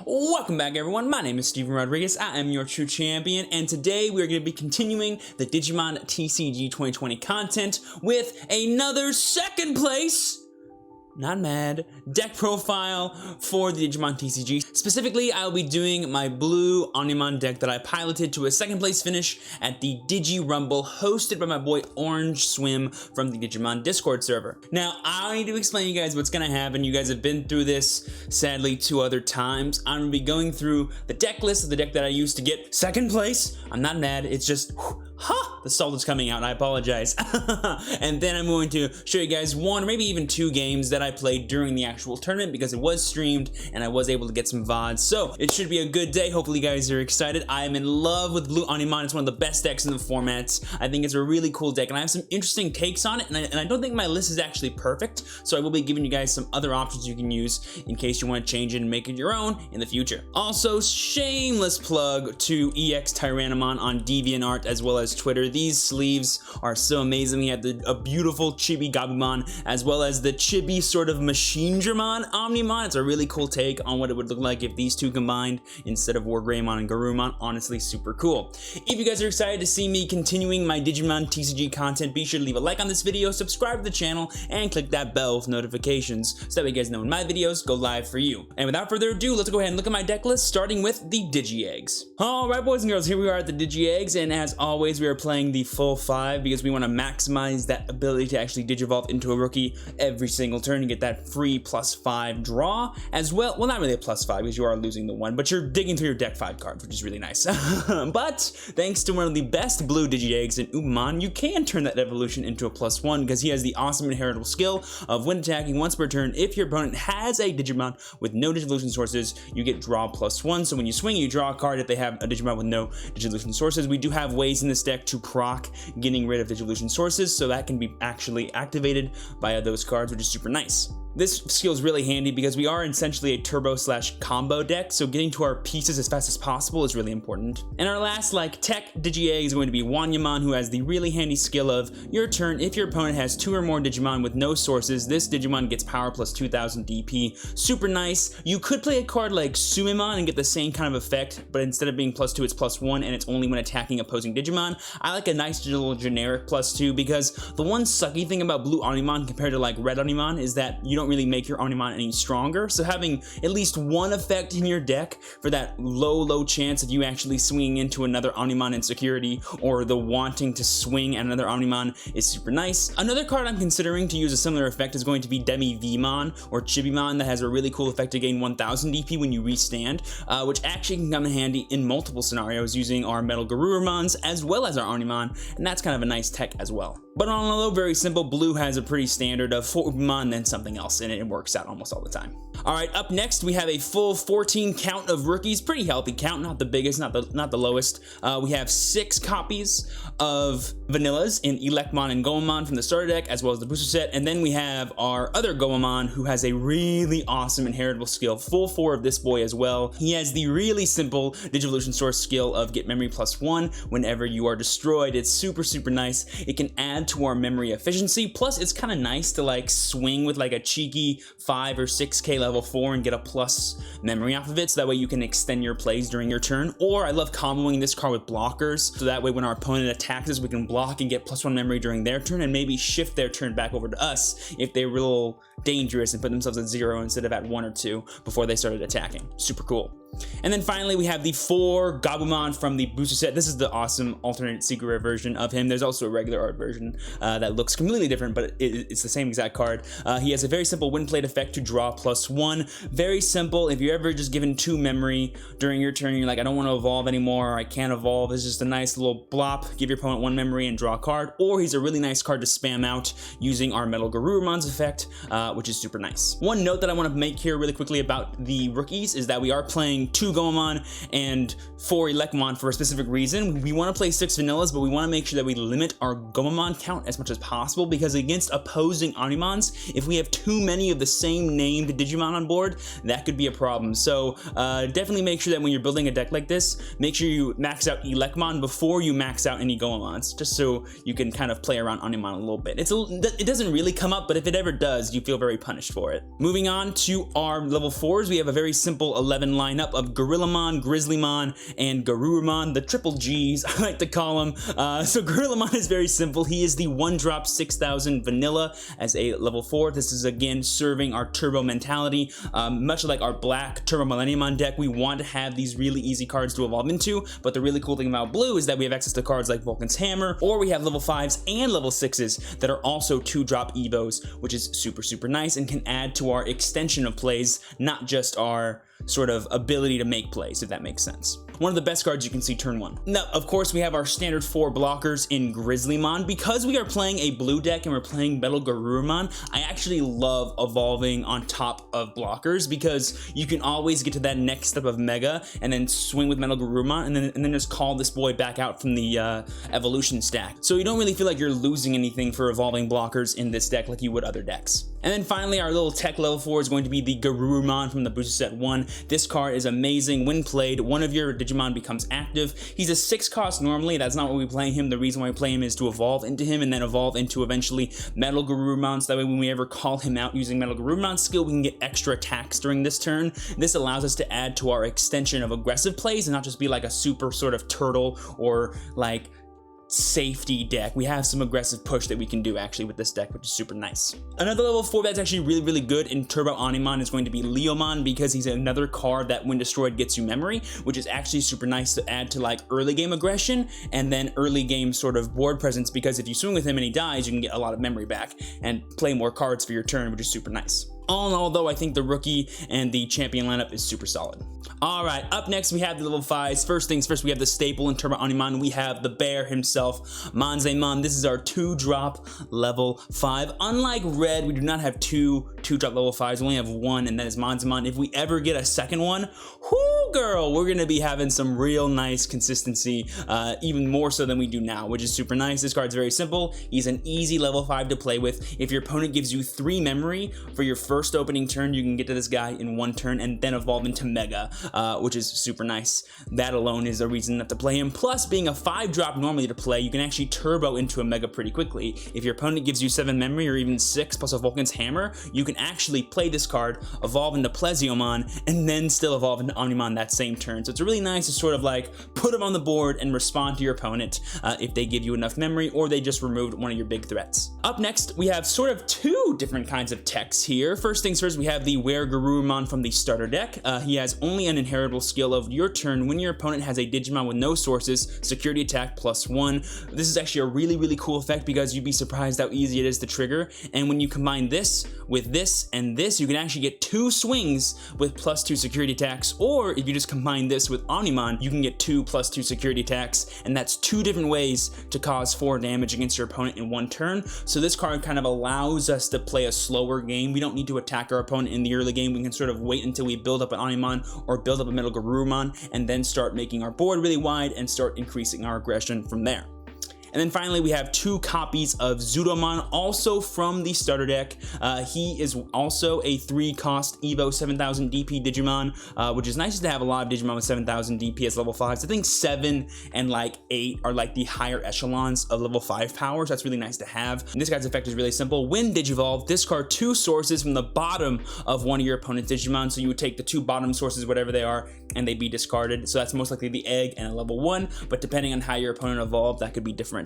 Welcome back everyone, my name is Steven Rodriguez, I am your true champion, and today we are going to be continuing the Digimon TCG 2020 content with another second place, not mad, deck profile for the Digimon TCG. Specifically, I'll be doing my blue omnimon deck that I piloted to a second place finish at the Digi Rumble hosted by my boy Orange Swim from the Digimon Discord server. Now, I don't need to explain to you guys what's gonna happen. You guys have been through this, sadly, 2 other times. I'm gonna be going through the deck list of the deck that I used to get second place. I'm not mad, it's just, the salt is coming out, I apologize. And then I'm going to show you guys 1 or maybe even 2 games that I played during the actual tournament because it was streamed and I was able to get some VODs. So it should be a good day. Hopefully you guys are excited. I am in love with Blue Omnimon. It's one of the best decks in the formats. I think it's a really cool deck and I have some interesting takes on it, and I don't think my list is actually perfect. So I will be giving you guys some other options you can use in case you want to change it and make it your own in the future. Also, shameless plug to EX Tyrannomon on DeviantArt as well as Twitter. These sleeves are so amazing. We have a beautiful Chibi Gabumon as well as the Chibi sort of Machinedramon Omnimon. It's a really cool take on what it would look like if these two combined instead of Wargreymon and Garurumon. Honestly, super cool. If you guys are excited to see me continuing my Digimon TCG content, be sure to leave a like on this video, subscribe to the channel, and click that bell with notifications so that way you guys know when my videos go live for you. And without further ado, let's go ahead and look at my deck list, starting with the Digi-Eggs. Alright boys and girls, here we are at the Digi-Eggs, and as always, we are playing the full 5 because we want to maximize that ability to actually Digivolve into a rookie every single turn and get that free +5 draw as well. Well, not really a +5 because you are losing the 1, but you're digging through your deck 5 cards, which is really nice. But thanks to one of the best blue Digi-Eggs in omegamon, you can turn that evolution into a +1 because he has the awesome inheritable skill of when attacking once per turn, if your opponent has a Digimon with no Digivolution sources, you get draw +1. So when you swing, you draw a card if they have a Digimon with no Digivolution sources. We do have ways in this deck to proc getting rid of Digivolution sources, so that can be actually activated via those cards, which is super nice. This skill is really handy because we are essentially a turbo/combo deck, so getting to our pieces as fast as possible is really important. And our last tech Digi-Egg is going to be Wanyamon, who has the really handy skill of your turn. If your opponent has 2 or more Digimon with no sources, this Digimon gets power plus 2000 DP. Super nice. You could play a card like Sumimon and get the same kind of effect, but instead of being +2, it's +1, and it's only when attacking opposing Digimon. I like a nice little generic +2 because the one sucky thing about Blue Omnimon compared to Red Omnimon is that you don't really make your Omnimon any stronger, so having at least one effect in your deck for that low chance of you actually swinging into another Omnimon insecurity or the wanting to swing at another Omnimon is super nice. Another card I'm considering to use a similar effect is going to be Demi-Vmon or Chibimon, that has a really cool effect to gain 1000 DP when you restand, which actually can come in handy in multiple scenarios using our Metal Garurumons as well as our Omnimon, and that's kind of a nice tech as well. But on a low, very simple, blue has a pretty standard of 4 Mon then something else, and it works out almost all the time. Alright, up next we have a full 14 count of rookies, pretty healthy count, not the biggest, not the lowest. We have 6 copies of vanillas in Elecmon and Gomamon from the starter deck, as well as the booster set, and then we have our other Gomamon, who has a really awesome inheritable skill, full 4 of this boy as well. He has the really simple Digivolution source skill of get memory +1 whenever you are destroyed. It's super nice. It can add to our memory efficiency, plus it's kind of nice to swing with a cheeky 5 or 6k level 4 and get a plus memory off of it, so that way you can extend your plays during your turn. Or I love comboing this card with blockers, so that way when our opponent attacks us, we can block and get +1 memory during their turn and maybe shift their turn back over to us if they were a little dangerous and put themselves at 0 instead of at 1 or 2 before they started attacking. Super cool. And then finally we have the 4 Gabumon from the booster set. This is the awesome alternate secret rare version of him. There's also a regular art version that looks completely different, but it's the same exact card. He has a very simple win plate effect to draw +1. Very simple. If you're ever just given 2 memory during your turn, you're like, I don't want to evolve anymore, or I can't evolve. It's just a nice little blop. Give your opponent 1 memory and draw a card. Or he's a really nice card to spam out using our Metal Garurumon's effect, which is super nice. One note that I want to make here really quickly about the rookies is that we are playing 2 Gomamon and 4 Elecmon for a specific reason. We want to play 6 vanillas, but we want to make sure that we limit our Gomamon count as much as possible, because against opposing Omnimons, if we have too many of the same named Digimon on board, that could be a problem. So definitely make sure that when you're building a deck like this, make sure you max out Elecmon before you max out any Gomamons, just so you can kind of play around Omnimon a little bit. It doesn't really come up, but if it ever does, you feel very punished for it. Moving on to our level 4s, we have a very simple 11 lineup of Gorillamon, Grizzlymon, and Garurumon, the triple G's, I like to call them. So Gorillamon is very simple. He is the 1-drop 6000 vanilla as a level 4. This is again serving our turbo mentality. Much like our black Turbo Millenniumon deck, we want to have these really easy cards to evolve into, but the really cool thing about blue is that we have access to cards like Vulcan's Hammer, or we have level 5s and level 6s that are also 2-drop evos, which is super nice and can add to our extension of plays, not just our sort of ability to make plays, if that makes sense. One of the best cards you can see turn 1. Now, of course, we have our standard 4 blockers in Grizzlymon. Because we are playing a blue deck and we're playing Metal Garurumon, I actually love evolving on top of blockers because you can always get to that next step of Mega and then swing with Metal Garurumon and then just call this boy back out from the evolution stack. So you don't really feel like you're losing anything for evolving blockers in this deck like you would other decks. And then finally, our little tech level 4 is going to be the Garurumon from the booster set 1. This card is amazing. When played, one of your Digimon becomes active. He's a 6 cost normally. That's not why we play him. The reason why we play him is to evolve into him and then evolve into eventually Metal Garurumon, so that way when we ever call him out using Metal Garurumon's skill, we can get extra attacks during this turn. This allows us to add to our extension of aggressive plays and not just be like a super sort of turtle or like safety deck. We have some aggressive push that we can do actually with this deck, which is super nice. Another level 4 that's actually really good in Turbo Omnimon is going to be Leomon, because he's another card that when destroyed gets you memory, which is actually super nice to add to like early game aggression and then early game sort of board presence, because if you swing with him and he dies, you can get a lot of memory back and play more cards for your turn, which is super nice. All in all, though, I think the rookie and the champion lineup is super solid. All right, up next, we have the level 5s. First things first, we have the staple in Turbo Omnimon. We have the bear himself, Monzaemon. This is our 2-drop level 5. Unlike Red, we do not have two 2-drop level 5s. We only have 1, and that is Monzaemon. If we ever get a second one, whoo, girl, we're going to be having some real nice consistency, even more so than we do now, which is super nice. This card's very simple. He's an easy level 5 to play with. If your opponent gives you 3 memory for your first opening turn, you can get to this guy in 1 turn and then evolve into Mega, which is super nice. That alone is a reason not to play him. Plus, being a 5-drop normally to play, you can actually turbo into a Mega pretty quickly. If your opponent gives you 7 memory or even 6 plus a Vulcan's Hammer, you can actually play this card, evolve into Plesiommon, and then still evolve into Omnimon that same turn. So it's really nice to sort of like put him on the board and respond to your opponent if they give you enough memory or they just removed one of your big threats. Up next, we have sort of 2 different kinds of techs here. First things first, we have the Were Garurumon from the starter deck. He has only an inheritable skill of your turn when your opponent has a Digimon with no sources, security attack +1. This is actually a really cool effect because you'd be surprised how easy it is to trigger. And when you combine this with this and this, you can actually get 2 swings with +2 security attacks. Or if you just combine this with Omnimon, you can get 2 +2 security attacks. And that's 2 different ways to cause 4 damage against your opponent in 1 turn. So this card kind of allows us to play a slower game. We don't need to attack our opponent in the early game. We can sort of wait until we build up an Omnimon or build up a Metal Garurumon and then start making our board really wide and start increasing our aggression from there. And then finally, we have 2 copies of Zudomon, also from the starter deck. He is also a 3-cost Evo 7000 DP Digimon, which is nice to have a lot of Digimon with 7000 DP as level 5s. I think 7 and like 8 are like the higher echelons of level 5 powers. That's really nice to have. And this guy's effect is really simple. When Digivolve, discard 2 sources from the bottom of one of your opponent's Digimon. So you would take the 2 bottom sources, whatever they are, and they'd be discarded. So that's most likely the egg and a level 1, but depending on how your opponent evolved, that could be different.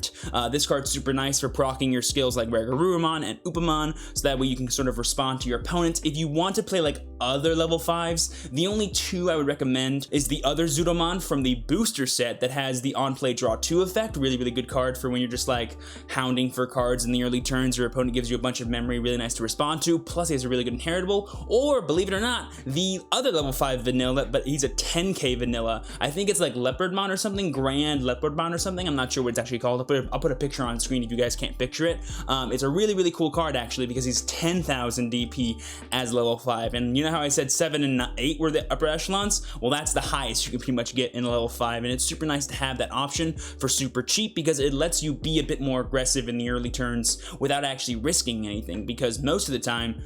This card's super nice for proccing your skills like Were Garurumon and Upamon, so that way you can sort of respond to your opponent. If you want to play like other level 5s, the only 2 I would recommend is the other Zudomon from the booster set that has the on-play draw 2 effect. Really good card for when you're just like hounding for cards in the early turns. Your opponent gives you a bunch of memory, really nice to respond to. Plus, he has a really good inheritable. Or, believe it or not, the other level 5 vanilla, but he's a 10k vanilla. I think it's like Leopardmon or something, Grand Leopardmon or something. I'm not sure what it's actually called. I'll put a picture on screen if you guys can't picture it. It's a really cool card actually because he's 10,000 DP as level 5. And you know how I said 7 and 8 were the upper echelons? Well, that's the highest you can pretty much get in a level 5. And it's super nice to have that option for super cheap because it lets you be a bit more aggressive in the early turns without actually risking anything, because most of the time,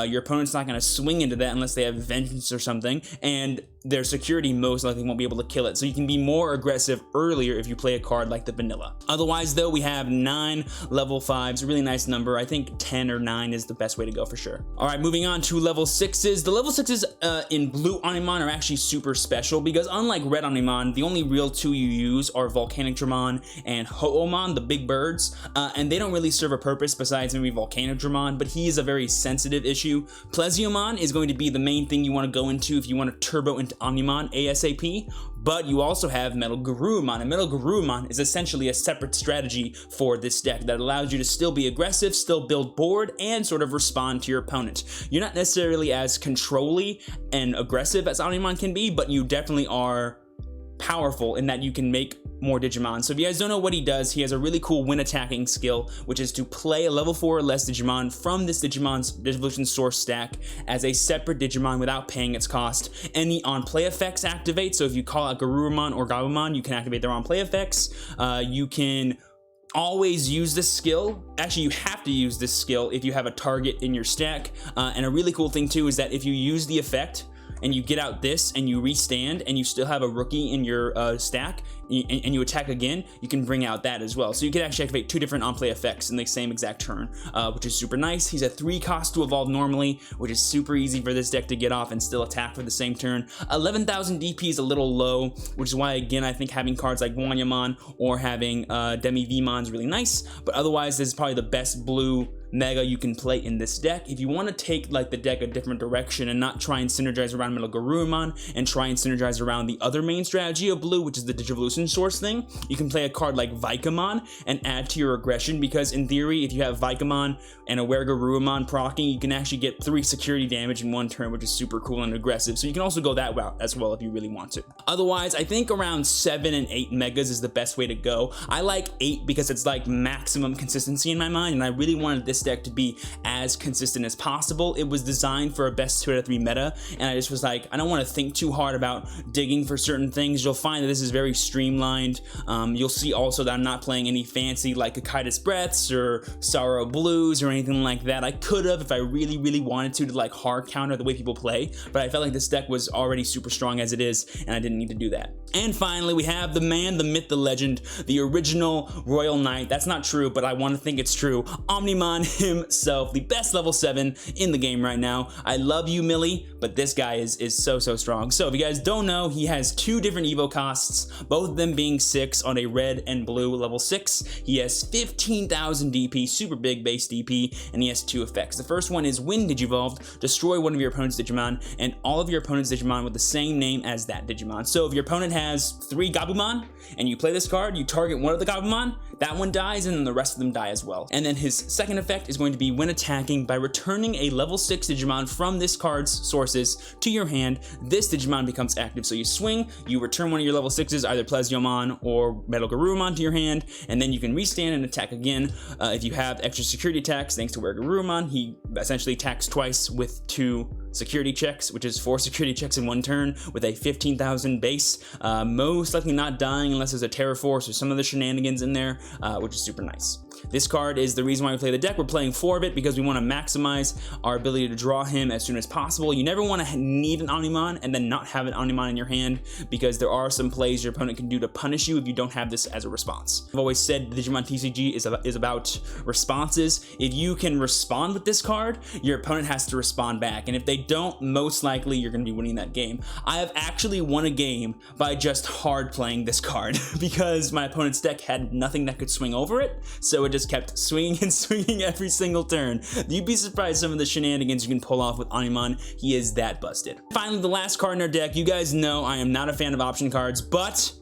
your opponent's not going to swing into that unless they have Vengeance or something, and their security most likely won't be able to kill it. So you can be more aggressive earlier if you play a card like the vanilla. Otherwise though, we have 9 level 5s, a really nice number. I think 10 or 9 is the best way to go for sure. All right, moving on to level 6s. The level 6s in blue Omnimon are actually super special because unlike red Omnimon, the only real 2 you use are Volcanic Dramon and Ho-Omon, the big birds, and they don't really serve a purpose besides maybe Volcanic Dramon, but he is a very sensitive issue. Plesiomon is going to be the main thing you want to go into if you want to turbo into Omnimon ASAP, but you also have Metal Garurumon, and Metal Garurumon is essentially a separate strategy for this deck that allows you to still be aggressive, still build board, and sort of respond to your opponent. You're not necessarily as control-y and aggressive as Omnimon can be, but you definitely are powerful in that you can make more Digimon. So if you guys don't know what he does, he has a really cool win attacking skill, which is to play a level 4 or less Digimon from this Digimon's Digivolution source stack as a separate Digimon without paying its cost. Any on-play effects activate, so if you call out Garurumon or Gabumon, you can activate their on-play effects. You can always use this skill. Actually, you have to use this skill if you have a target in your stack. And a really cool thing too is that if you use the effect, and you get out this and you restand and you still have a rookie in your stack and you attack again, you can bring out that as well. So you can actually activate 2 different on-play effects in the same exact turn, which is super nice. He's a 3 cost to evolve normally, which is super easy for this deck to get off and still attack for the same turn. 11,000 DP is a little low, which is why, again, I think having cards like Wanyamon or having Demi-Vmon is really nice, but otherwise this is probably the best blue mega you can play in this deck. If you want to take like the deck a different direction and not try and synergize around Metal Garurumon and try and synergize around the other main strategy of blue, which is the Digivolution source thing, you can play a card like Vicamon and add to your aggression, because in theory, if you have Vicamon and Aware Garurumon proccing, you can actually get 3 security damage in 1 turn, which is super cool and aggressive. So you can also go that route as well if you really want to. Otherwise, I think around 7 and 8 megas is the best way to go. I like 8 because it's like maximum consistency in my mind, and I really wanted this deck to be as consistent as possible. It was designed for a best 2 out of 3 meta, and I just was like, I don't want to think too hard about digging for certain things. You'll find that this is very streamlined. You'll see also that I'm not playing any fancy like Akaitis Breaths or Sorrow Blues or anything like that. I could have if I really wanted to like hard counter the way people play, but I felt like this deck was already super strong as it is, and I didn't need to do that. And finally, we have the man, the myth, the legend, the original Royal Knight. That's not true, but I want to think it's true. Omnimon himself, the best level 7 in the game right now. I love you, Millie, but this guy is so strong. So if you guys don't know, he has 2 different Evo costs, both of them being 6 on a red and blue level 6. He has 15,000 DP, super big base DP, and he has 2 effects. The first one is when Digivolved, destroy one of your opponent's Digimon and all of your opponent's Digimon with the same name as that Digimon. So if your opponent has 3 Gabumon and you play this card, you target one of the Gabumon, that one dies, and then the rest of them die as well. And then his second effect is going to be when attacking by returning a level 6 Digimon from this card's sources to your hand, this Digimon becomes active. So you swing, you return one of your level 6s, either Plesiomon or Metal Garurumon to your hand, and then you can restand and attack again. If you have extra security attacks, thanks to Aware Garurumon, he essentially attacks twice with 2 security checks, which is 4 security checks in 1 turn with a 15,000 base, most likely not dying unless there's a Terror Force or some other shenanigans in there, which is super nice. This card is the reason why we play the deck. We're playing 4 of it because we want to maximize our ability to draw him as soon as possible. You never want to need an Omnimon and then not have an Omnimon in your hand, because there are some plays your opponent can do to punish you if you don't have this as a response. I've always said Digimon TCG is about responses. If you can respond with this card, your opponent has to respond back, and if they don't, most likely you're going to be winning that game. I have actually won a game by just hard playing this card because my opponent's deck had nothing that could swing over it, so it just kept swinging and swinging every single turn. You'd be surprised some of the shenanigans you can pull off with Omnimon. He is that busted. Finally, the last card in our deck. You guys know I am not a fan of option cards, but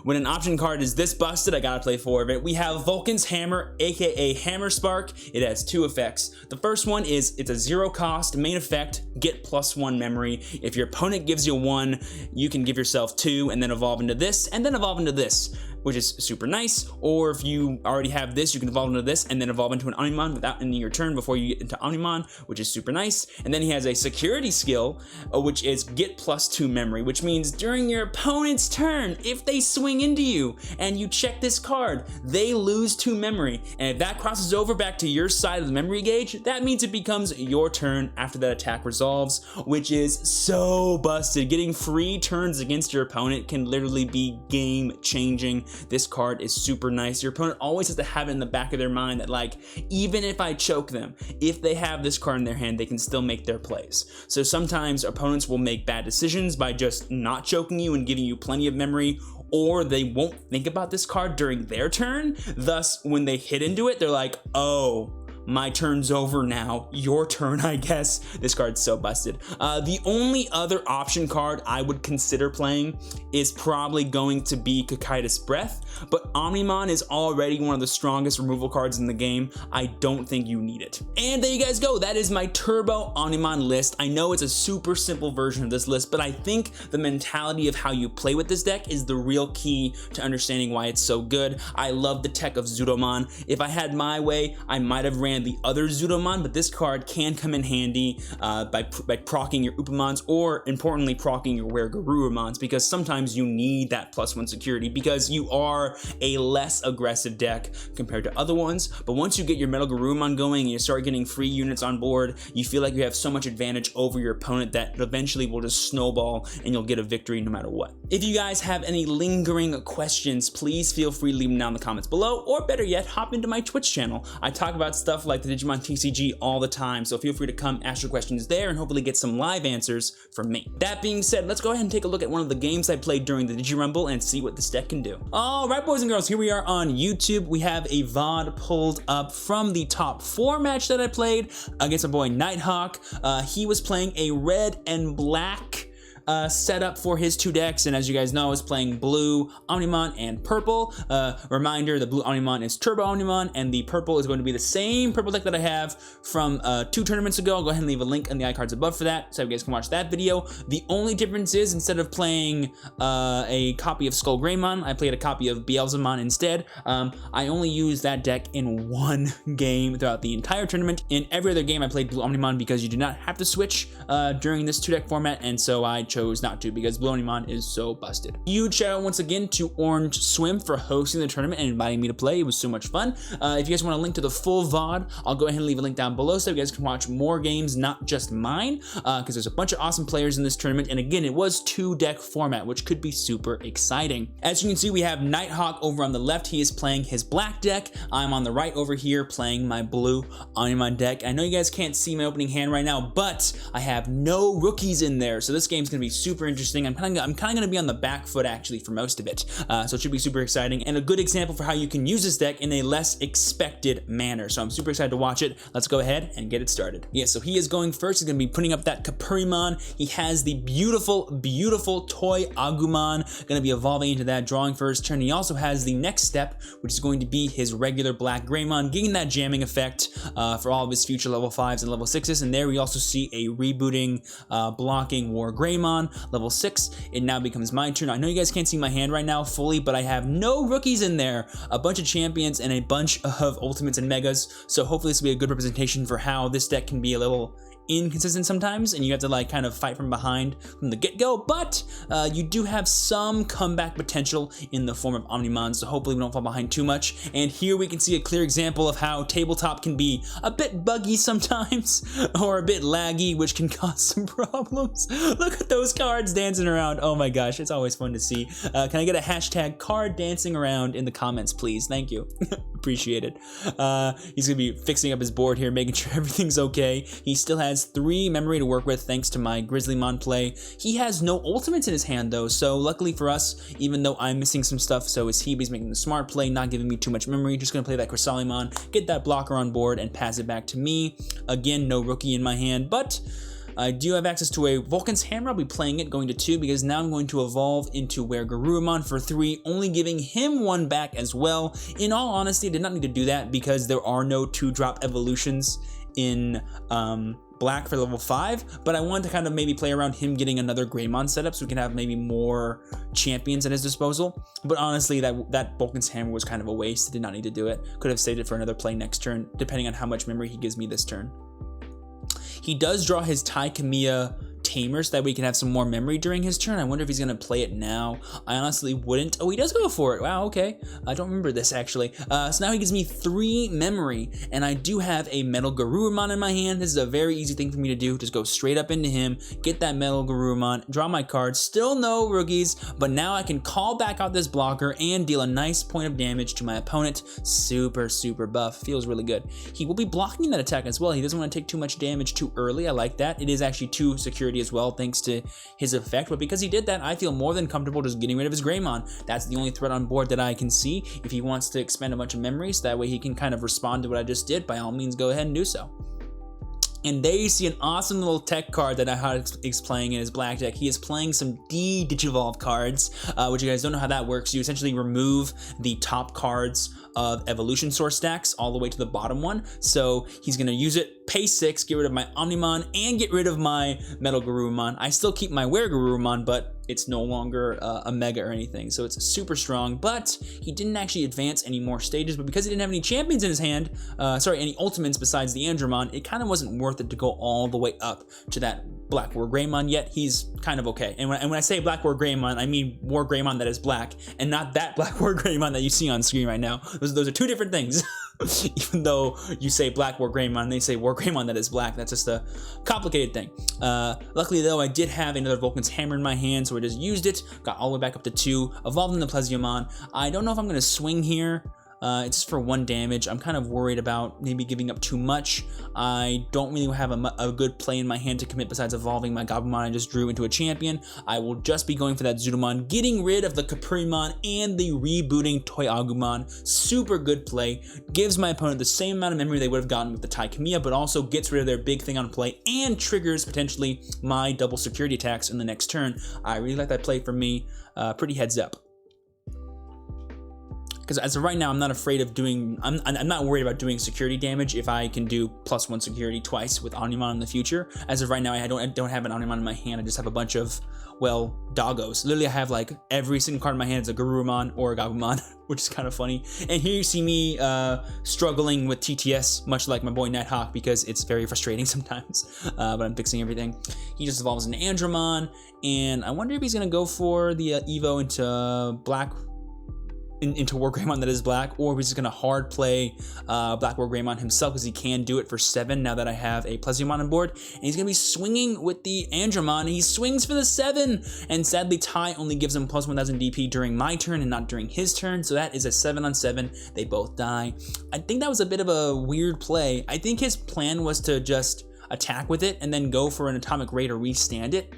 when an option card is this busted, I gotta play 4 of it. We have Vulcan's Hammer, aka Hammer Spark. It has 2 effects. The first one is it's a 0 cost main effect, get +1 memory. If your opponent gives you 1, you can give yourself 2 and then evolve into this, and then evolve into this. which is super nice. Or if you already have this, you can evolve into this and then evolve into an omnimon without ending your turn before you get into omnimon, which is super nice. And then he has a security skill, which is get +2 memory, which means during your opponent's turn, if they swing into you and you check this card, they lose 2 memory. And if that crosses over back to your side of the memory gauge, that means it becomes your turn after that attack resolves, which is so busted. Getting free turns against your opponent can literally be game changing. This card is super nice. Your opponent always has to have it in the back of their mind that, like, even if I choke them, if they have this card in their hand, they can still make their plays. So sometimes opponents will make bad decisions by just not choking you and giving you plenty of memory, or they won't think about this card during their turn. Thus, when they hit into it, they're like, oh, my turn's over now, your turn, I guess. This card's so busted. The only other option card I would consider playing is probably going to be Cocytus Breath, but Omnimon is already one of the strongest removal cards in the game. I don't think you need it. And there you guys go. That is my Turbo Omnimon list. I know it's a super simple version of this list, but I think the mentality of how you play with this deck is the real key to understanding why it's so good. I love the tech of Zudomon. If I had my way, I might have ran the other Zudomon, but this card can come in handy by proccing your Upamons, or importantly proccing your Weregarurumons, because sometimes you need that +1 security because you are a less aggressive deck compared to other ones. But once you get your Metal Garurumon going and you start getting free units on board, you feel like you have so much advantage over your opponent that eventually will just snowball and you'll get a victory no matter what. If you guys have any lingering questions, please feel free to leave them down in the comments below, or better yet, hop into my Twitch channel. I talk about stuff like the Digimon TCG all the time, so feel free to come ask your questions there and hopefully get some live answers from me. That being said, let's go ahead and take a look at one of the games I played during the Digirumble and see what this deck can do. Alright, boys and girls, here we are on YouTube. We have a VOD pulled up from the top 4 match that I played against my boy Nighthawk. He was playing a red and black setup for his 2 decks, and as you guys know, I was playing blue Omnimon and purple. Reminder, the blue Omnimon is Turbo Omnimon, and the purple is going to be the same purple deck that I have from 2 tournaments ago. I'll go ahead and leave a link in the iCards above for that, so you guys can watch that video. The only difference is, instead of playing a copy of Skull Greymon, I played a copy of Beelzemon instead. I only used that deck in 1 game throughout the entire tournament. In every other game, I played blue Omnimon because you do not have to switch during this 2-deck format, and so I chose not to because blue Omnimon is so busted. Huge shout out once again to Orange Swim for hosting the tournament and inviting me to play. It was so much fun. If you guys want a link to the full VOD, I'll go ahead and leave a link down below so you guys can watch more games, not just mine, because there's a bunch of awesome players in this tournament. And again, it was 2-deck format, which could be super exciting. As you can see, we have Nighthawk over on the left. He is playing his black deck. I'm on the right over here playing my blue Omnimon deck. I know you guys can't see my opening hand right now, but I have no rookies in there, so this game's gonna be super interesting. I'm kind of gonna be on the back foot actually for most of it, so it should be super exciting and a good example for how you can use this deck in a less expected manner. So I'm super excited to watch it. Let's go ahead and get it started. Yeah, so he is going first. He's gonna be putting up that Kapurimon. He has the beautiful toy Agumon, gonna be evolving into that, drawing for his turn. He also has the next step, which is going to be his regular black Greymon, getting that jamming effect for all of his future level 5s and level 6s. And there we also see a rebooting blocking War Greymon, level 6. It now becomes my turn. I know you guys can't see my hand right now fully, but I have no rookies in there, a bunch of champions and a bunch of ultimates and megas, so hopefully this will be a good representation for how this deck can be a little inconsistent sometimes, and you have to like kind of fight from behind from the get-go, but you do have some comeback potential in the form of Omnimon, so hopefully we don't fall behind too much. And here we can see a clear example of how tabletop can be a bit buggy sometimes or a bit laggy, which can cause some problems. Look at those cards dancing around. Oh my gosh, it's always fun to see. Can I get a hashtag card dancing around in the comments, please? Thank you. Appreciate it. He's gonna be fixing up his board here, making sure everything's okay. He still has 3 memory to work with thanks to my Grizzlymon play. He has no ultimates in his hand though, so luckily for us, even though I'm missing some stuff, so is he. But he's making the smart play, not giving me too much memory. Just gonna play that Cresselimon, get that blocker on board, and pass it back to me. Again, no rookie in my hand, but I do have access to a Vulcan's Hammer. I'll be playing it, going to 2, because now I'm going to evolve into Weregarurumon for 3, only giving him 1 back as well. In all honesty, I did not need to do that because there are no 2-drop evolutions in black for level 5, but I wanted to kind of maybe play around him getting another Greymon setup so we can have maybe more champions at his disposal. But honestly, that Vulcan's Hammer was kind of a waste. Did not need to do it. Could have saved it for another play next turn, depending on how much memory he gives me this turn. He does draw his Tai Kamiya Tamer so that we can have some more memory during his turn. I wonder if he's going to play it now. I honestly wouldn't. Oh, he does go for it. Wow, okay. I don't remember this, actually. So now he gives me 3 memory, and I do have a Metal Garurumon in my hand. This is a very easy thing for me to do. Just go straight up into him, get that Metal Garurumon, draw my card. Still no rookies, but now I can call back out this blocker and deal a nice point of damage to my opponent. Super, super buff. Feels really good. He will be blocking that attack as well. He doesn't want to take too much damage too early. I like that. It is actually 2 security as well, thanks to his effect, but because he did that, I feel more than comfortable just getting rid of his Greymon. That's the only threat on board that I can see. If he wants to expend a bunch of memories, that way he can kind of respond to what I just did, by all means go ahead and do so. And there you see an awesome little tech card that I had is playing in his black deck. He is playing some Digivolve cards, which you guys don't know how that works. You essentially remove the top cards of Evolution Source stacks all the way to the bottom one. So he's going to use it, pay 6, get rid of my Omnimon, and get rid of my Metal Garurumon. I still keep my Were Garurumon, but it's no longer a Mega or anything, so it's super strong. But he didn't actually advance any more stages, but because he didn't have any champions in his hand, any ultimates besides the Andromon, it kind of wasn't worth it to go all the way up to that Black War Greymon, yet he's kind of okay. And when I say Black War Greymon, I mean War Greymon that is black, and not that Black War Greymon that you see on screen right now. Those are 2 different things. Even though you say Black War Greymon, they say War Greymon that is black. That's just a complicated thing. Luckily though, I did have another Vulcan's Hammer in my hand, so I just used it, got all the way back up to 2, evolved into Pleziomon. I don't know if I'm going to swing here. It's just for 1 damage. I'm kind of worried about maybe giving up too much. I don't really have a good play in my hand to commit besides evolving my Gabumon I just drew into a champion. I will just be going for that Zudomon, getting rid of the Caprimon and the rebooting Toyagumon. Super good play. Gives my opponent the same amount of memory they would have gotten with the Tai Kamiya, but also gets rid of their big thing on play and triggers potentially my double security attacks in the next turn. I really like that play for me. Pretty heads up. Because as of right now, I'm not afraid of doing, I'm not worried about doing security damage if I can do +1 security twice with Omnimon in the future. As of right now, I don't have an Omnimon in my hand. I just have a bunch of, well, doggos. Literally, I have like every single card in my hand is a Garurumon or a Gabumon, which is kind of funny. And here you see me struggling with TTS, much like my boy Nighthawk, because it's very frustrating sometimes, but I'm fixing everything. He just evolves into Andromon, and I wonder if he's gonna go for the Evo into black, into War Greymon that is black, or he's just gonna hard play Black War Greymon himself, because he can do it for 7 now that I have a Pleziomon on board, and he's gonna be swinging with the Andromon, and he swings for the 7, and sadly Tai only gives him +1000 DP during my turn and not during his turn, so that is a 7-on-7. They both die. I think that was a bit of a weird play. I think his plan was to just attack with it and then go for an Atomic Ray to restand it.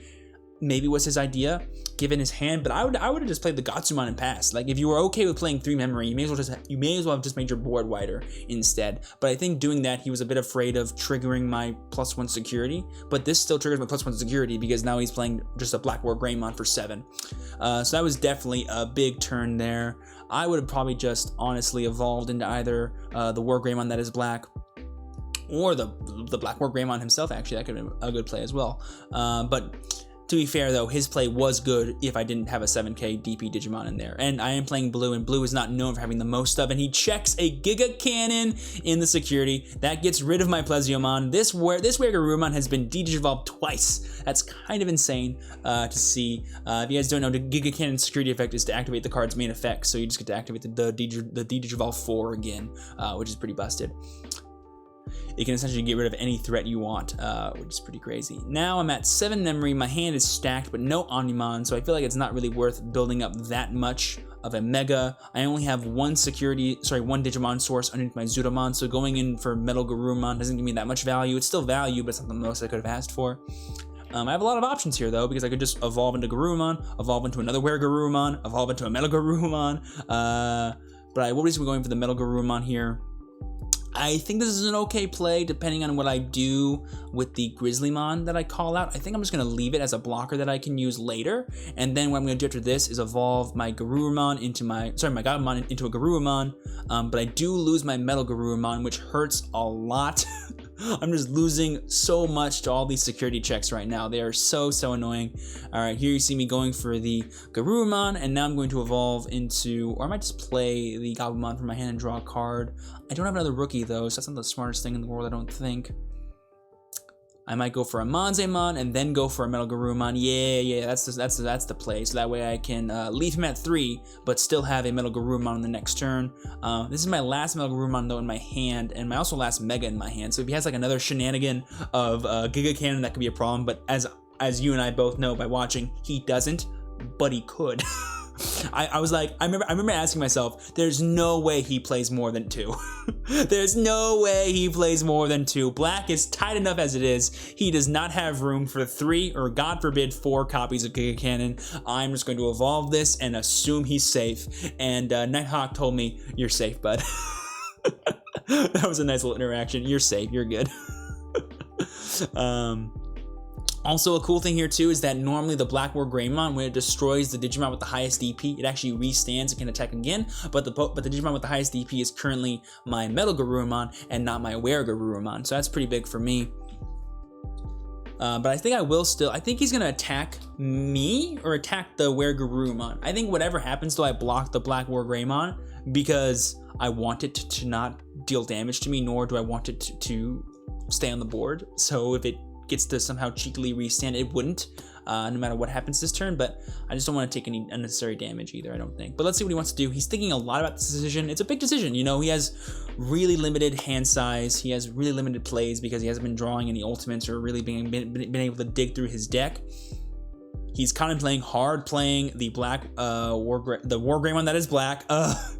Maybe was his idea, given his hand, but I would have just played the Gatsumon and passed. Like, if you were okay with playing 3 memory, you may as well have just made your board wider instead. But I think doing that, he was a bit afraid of triggering my +1 security, but this still triggers my +1 security because now he's playing just a Black War Greymon for 7. So that was definitely a big turn there. I would have probably just honestly evolved into either the War Greymon that is black, or the Black War Greymon himself. Actually, that could have been a good play as well. But to be fair though, his play was good if I didn't have a 7k DP Digimon in there. And I am playing blue, and blue is not known for having the most stuff, and he checks a Giga Cannon in the security. That gets rid of my Pleziomon. This Were Garurumon has been Digivolved twice. That's kind of insane to see. If you guys don't know, the Giga Cannon security effect is to activate the card's main effect, so you just get to activate the Digivolve 4 again, which is pretty busted. It can essentially get rid of any threat you want, which is pretty crazy. Now I'm at 7 memory, my hand is stacked, but no Omnimon, so I feel like it's not really worth building up that much of a Mega. I only have one Digimon source underneath my Zudomon, so going in for Metal Garurumon doesn't give me that much value. It's still value, but it's not the most I could have asked for. I have a lot of options here though, because I could just evolve into Garurumon, evolve into another Were Garurumon, evolve into a Metal Garurumon, but I will be going for the Metal Garurumon here. I think this is an okay play depending on what I do with the Grizzlymon that I call out. I think I'm just going to leave it as a blocker that I can use later, and then what I'm going to do after this is evolve my Garurumon into my Gabumon into a Garurumon, but I do lose my Metal Garurumon, which hurts a lot. I'm just losing so much to all these security checks right now. They are so annoying. All right, here you see me going for the Garurumon, and now I'm going to evolve into, or I might just play the Gabumon from my hand and draw a card. I don't have another rookie though, so that's not the smartest thing in the world, I don't think. I might go for a Monzemon and then go for a Metal Garurumon. Yeah, that's the play. So that way I can leave him at 3, but still have a Metal Garurumon on the next turn. This is my last Metal Garurumon though in my hand, and my also last Mega in my hand. So if he has like another shenanigan of Giga Cannon, that could be a problem. But as you and I both know by watching, he doesn't, but he could. I remember asking myself, there's no way he plays more than 2. There's no way he plays more than 2. Black is tight enough as it is. He does not have room for 3 or God forbid 4 copies of Giga Cannon. I'm just going to evolve this and assume he's safe. And Nighthawk told me, you're safe, bud. That was a nice little interaction. You're safe, you're good. Also, a cool thing here too is that normally the Black War Greymon, when it destroys the Digimon with the highest DP, it actually restands and can attack again. But the Digimon with the highest DP is currently my Metal Garurumon and not my Were Garurumon, so that's pretty big for me. But I think I think he's gonna attack me or attack the Were Garurumon. I think whatever happens though, I block the Black War Greymon because I want it to not deal damage to me, nor do I want it to stay on the board. So if it gets to somehow cheekily restand, it wouldn't, no matter what happens this turn, but I just don't want to take any unnecessary damage either, I don't think. But let's see what he wants to do. He's thinking a lot about this decision. It's a big decision, you know. He has really limited hand size, he has really limited plays because he hasn't been drawing any ultimates or really been able to dig through his deck. He's contemplating hard playing the Black War Greymon that is black.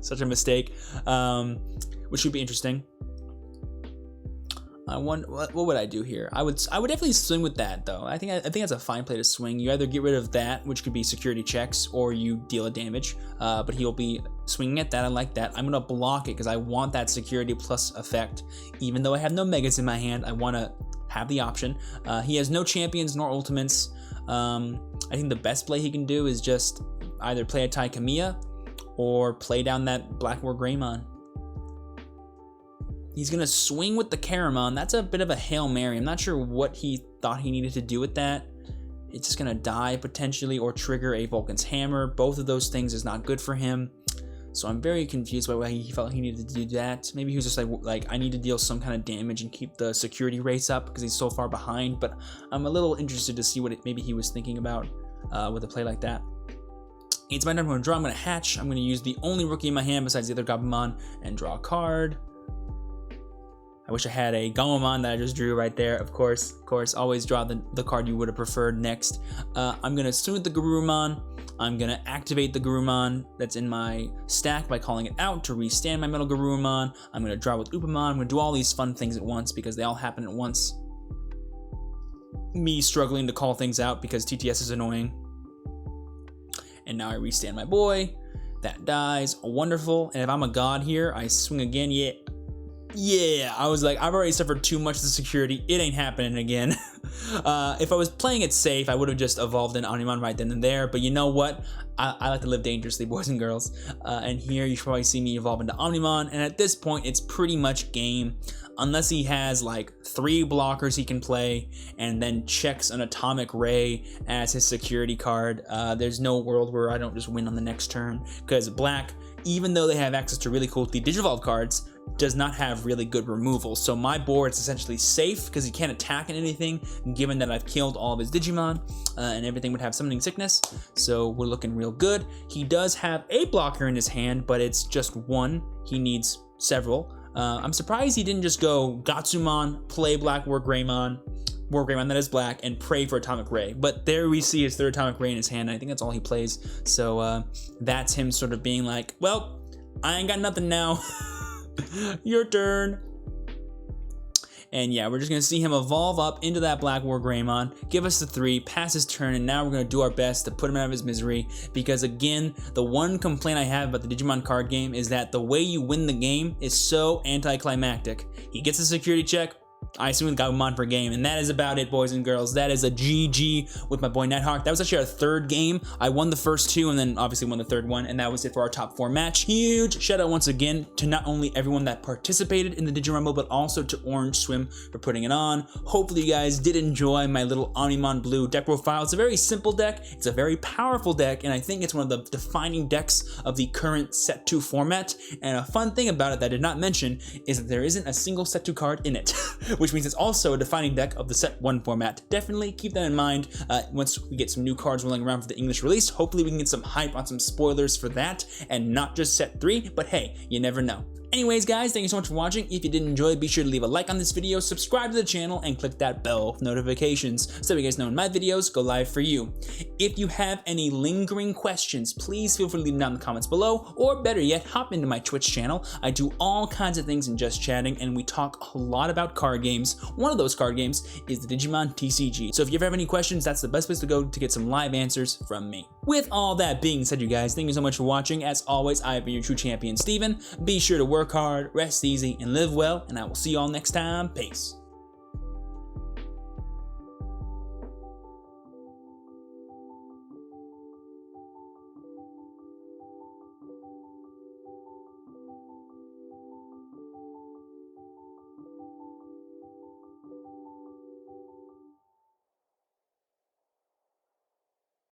Such a mistake, which would be interesting. What would I do here? I would definitely swing with that though. I think that's a fine play to swing. You either get rid of that, which could be security checks, or you deal a damage. But he'll be swinging at that. I like that. I'm gonna block it because I want that security plus effect. Even though I have no megas in my hand, I want to have the option. He has no champions nor ultimates. I think the best play he can do is just either play a Taikamiya or play down that Black War Greymon. He's going to swing with the Caramon. That's a bit of a Hail Mary. I'm not sure what he thought he needed to do with that. It's just going to die potentially or trigger a Vulcan's Hammer. Both of those things is not good for him. So I'm very confused by why he felt he needed to do that. Maybe he was just like I need to deal some kind of damage and keep the security rates up because he's so far behind. But I'm a little interested to see what maybe he was thinking about with a play like that. It's my number 1 draw. I'm going to hatch. I'm going to use the only rookie in my hand besides the other Gabumon and draw a card. I wish I had a Gomamon that I just drew right there. Of course, always draw the card you would have preferred next. I'm gonna swing with the Garurumon. I'm gonna activate the Garurumon that's in my stack by calling it out to restand my Metal Garurumon. I'm gonna draw with Upamon. I'm gonna do all these fun things at once because they all happen at once. Me struggling to call things out because TTS is annoying. And now I restand my boy. That dies. Wonderful. And if I'm a god here, I swing again. Yeah, I was like, I've already suffered too much of the security. It ain't happening again. If I was playing it safe, I would have just evolved an omnimon right then and there. But you know what? I like to live dangerously, boys and girls. And here you should probably see me evolve into omnimon. And at this point, it's pretty much game. Unless he has like 3 blockers he can play and then checks an Atomic Ray as his security card. There's no world where I don't just win on the next turn. Because black, even though they have access to really cool Digivolve cards, does not have really good removal. So my board's essentially safe because he can't attack in anything, given that I've killed all of his Digimon, and everything would have Summoning Sickness. So we're looking real good. He does have a blocker in his hand, but it's just 1. He needs several. I'm surprised he didn't just go Gatsumon, play Black War Greymon that is black, and pray for Atomic Ray. But there we see his 3rd Atomic Ray in his hand, and I think that's all he plays. So that's him sort of being like, well, I ain't got nothing now. Your turn. And yeah, we're just going to see him evolve up into that Black War Greymon, give us the 3, pass his turn, and now we're going to do our best to put him out of his misery. Because again, the one complaint I have about the Digimon card game is that the way you win the game is so anticlimactic. He gets a security check, I assume Gabumon per game, and that is about it, boys and girls. That is a GG with my boy Nighthawk. That was actually our third game. I won the first two, and then obviously won the third one, and that was it for our top 4 match. Huge shout out once again to not only everyone that participated in the Digirumble, but also to Orange Swim for putting it on. Hopefully you guys did enjoy my little Omnimon Blue deck profile. It's a very simple deck, it's a very powerful deck, and I think it's one of the defining decks of the current Set 2 format. And a fun thing about it that I did not mention is that there isn't a single Set 2 card in it, which means it's also a defining deck of the Set 1 format. Definitely keep that in mind once we get some new cards rolling around for the English release. Hopefully we can get some hype on some spoilers for that, and not just Set 3, but hey, you never know. Anyways, guys, thank you so much for watching. If you did enjoy, be sure to leave a like on this video, subscribe to the channel, and click that bell notifications so you guys know when my videos go live for you. If you have any lingering questions, please feel free to leave them down in the comments below, or better yet, hop into my Twitch channel. I do all kinds of things in just chatting, and we talk a lot about card games. One of those card games is the Digimon TCG. So if you ever have any questions, that's the best place to go to get some live answers from me. With all that being said, you guys, thank you so much for watching. As always, I have been your true champion, Steven. Be sure to work hard, rest easy, and live well, and I will see you all next time. Peace.